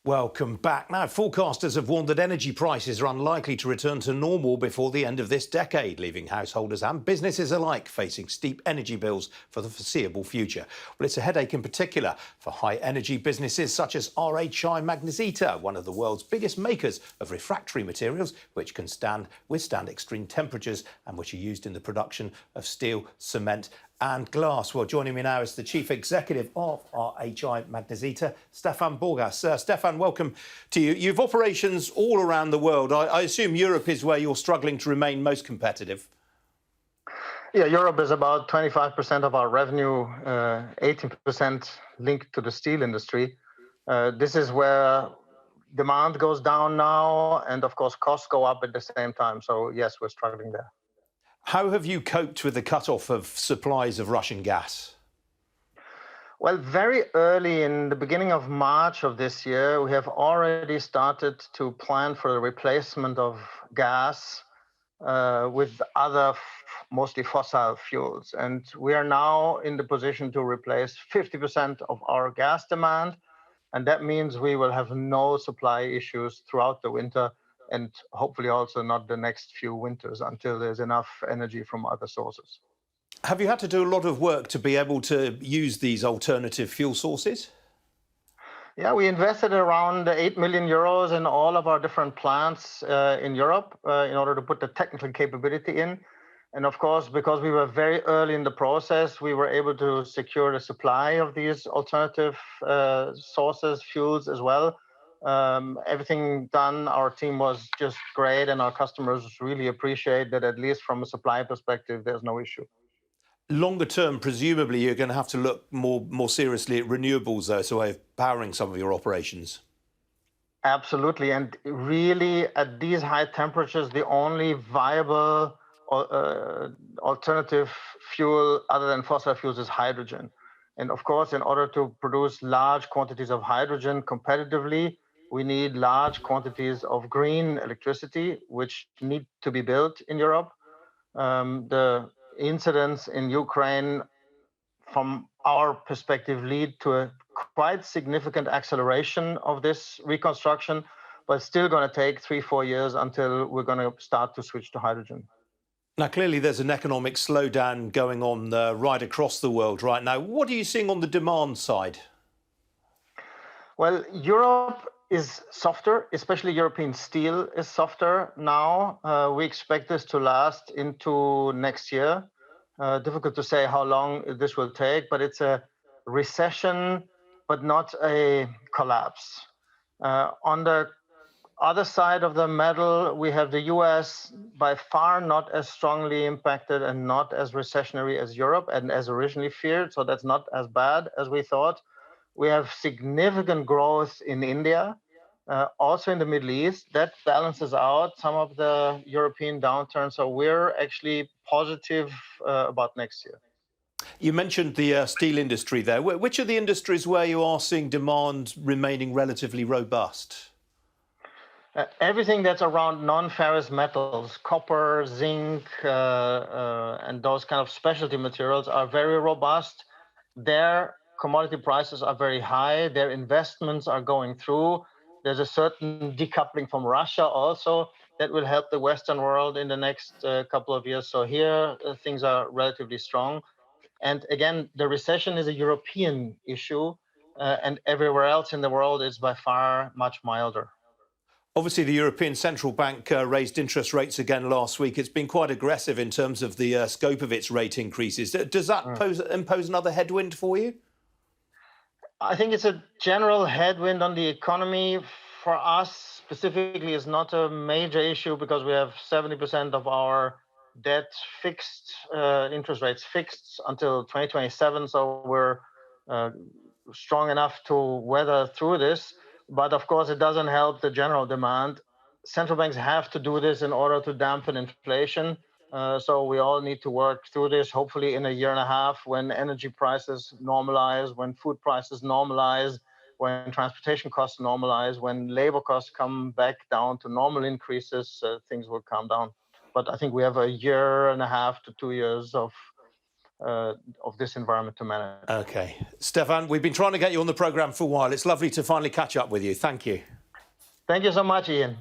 Welcome back. Now, forecasters have warned that energy prices are unlikely to return to normal before the end of this decade, leaving householders and businesses alike facing steep energy bills for the foreseeable future. Well, it's a headache in particular for high-energy businesses such as RHI Magnesita, one of the world's biggest makers of refractory materials, which can withstand extreme temperatures and which are used in the production of steel, cement and glass. Well, joining me now is the Chief Executive of RHI Magnesita, Stefan Borgas. Stefan, welcome to you. You've operations all around the world. I assume Europe is where you're struggling to remain most competitive. Yeah, Europe is about 25% of our revenue, 18% linked to the steel industry. This is where demand goes down now, and of course costs go up at the same time. So yes, we're struggling there. How have you coped with the cutoff of supplies of Russian gas? Well, very early in the beginning of March of this year, we have already started to plan for the replacement of gas with other mostly fossil fuels. And we are now in the position to replace 50% of our gas demand. And that means we will have no supply issues throughout the winter, and hopefully also not the next few winters until there's enough energy from other sources. Have you had to do a lot of work to be able to use these alternative fuel sources? Yeah, we invested around 8 million euros in all of our different plants in Europe in order to put the technical capability in. And of course, because we were very early in the process, we were able to secure the supply of these alternative sources, fuels as well. Everything done, our team was just great, and our customers really appreciate that, at least from a supply perspective, there's no issue. Longer term, presumably, you're going to have to look more seriously at renewables, though, as a way of powering some of your operations. Absolutely. And really, at these high temperatures, the only viable alternative fuel other than fossil fuels is hydrogen. And of course, in order to produce large quantities of hydrogen competitively, we need large quantities of green electricity, which need to be built in Europe. The incidents in Ukraine, from our perspective, lead to a quite significant acceleration of this reconstruction, but it's still going to take 3-4 years until we're going to start to switch to hydrogen. Now, clearly, there's an economic slowdown going on right across the world right now. What are you seeing on the demand side? Well, Europe is softer, especially European steel is softer now. We expect this to last into next year. Difficult to say how long this will take, but it's a recession, but not a collapse. On the other side of the medal, we have the US, by far not as strongly impacted and not as recessionary as Europe and as originally feared. So that's not as bad as we thought. We have significant growth in India, also in the Middle East. That balances out some of the European downturn. So we're actually positive about next year. You mentioned the steel industry there. Which are the industries where you are seeing demand remaining relatively robust? Everything that's around non-ferrous metals, copper, zinc, and those kind of specialty materials are very robust. Their commodity prices are very high. Their investments are going through. There's a certain decoupling from Russia also that will help the Western world in the next couple of years. So here, things are relatively strong. And again, the recession is a European issue, and everywhere else in the world is by far much milder. Obviously, the European Central Bank raised interest rates again last week. It's been quite aggressive in terms of the scope of its rate increases. Does that impose another headwind for you? I think it's a general headwind on the economy. For us specifically, it's not a major issue because we have 70% of our debt fixed, interest rates fixed until 2027. So we're strong enough to weather through this. But of course, it doesn't help the general demand. Central banks have to do this in order to dampen inflation. So we all need to work through this, hopefully in a year and a half, when energy prices normalize, when food prices normalize, when transportation costs normalize, when labor costs come back down to normal increases, things will calm down. But I think we have a year and a half to 2 years of of this environment to manage. OK. Stefan, we've been trying to get you on the programme for a while. It's lovely to finally catch up with you. Thank you. Thank you so much, Ian.